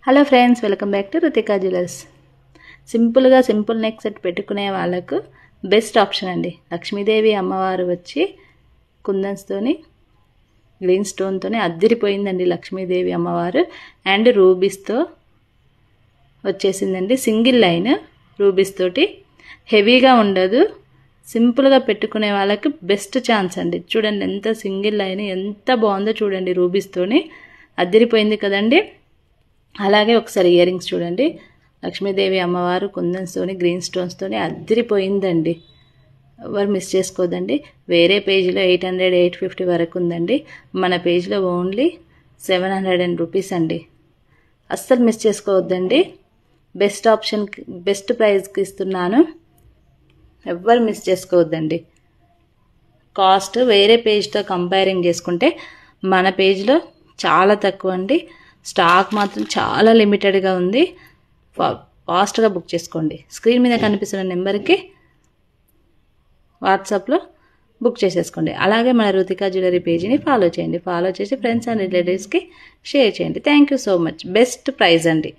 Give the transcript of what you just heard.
Hello friends, welcome back to Ruthika jewellers. Simple neck set పెట్టుకునే వాళ్ళకు best option అండి. లక్ష్మీదేవి అమ్మవారు వచ్చి కుందన్స్తోని గ్రీన్ స్టోన్తోని అద్దిరిపోయిందండి లక్ష్మీదేవి అమ్మవారు. అండ్ రూబీస్తో వచ్చేసిందండి. సింగిల్ లైన్ రూబీస్ తోటి, హెవీగా ఉండదు. సింపుల్గా పెట్టుకునే వాళ్ళకి బెస్ట్ ఛాన్స్ అండి. చూడండి ఎంత సింగిల్ లైన్ ఎంత బాగుందో చూడండి. రూబీస్తోని అద్దిరిపోయింది కదండి. అలాగే ఒకసారి ఇయర్ రింగ్స్ చూడండి. లక్ష్మీదేవి అమ్మవారు కుందన్స్తోని గ్రీన్ స్టోన్స్తోని అద్దిరిపోయిందండి. ఎవరు మిస్ చేసుకోవద్దండి. వేరే పేజీలో 800, 850 వరకు ఉందండి. మన పేజ్లో ఓన్లీ 700 రూపీస్ అండి. అస్సలు మిస్ చేసుకోవద్దండి. బెస్ట్ ఆప్షన్, బెస్ట్ ప్రైస్కి ఇస్తున్నాను. ఎవ్వరు మిస్ చేసుకోవద్దండి. కాస్ట్ వేరే పేజ్తో కంపేరింగ్ చేసుకుంటే మన పేజ్లో చాలా తక్కువ అండి. స్టాక్ మాత్రం చాలా లిమిటెడ్గా ఉంది. ఫాస్ట్గా బుక్ చేసుకోండి. స్క్రీన్ మీద కనిపిస్తున్న నెంబర్కి వాట్సాప్లో బుక్ చేసేసుకోండి. అలాగే మన రుతికా జ్యువెలరీ పేజీని ఫాలో చేయండి. ఫాలో చేసి ఫ్రెండ్స్ అండ్ రిలేటివ్స్కి షేర్ చేయండి. Thank you so much. Best price అండి.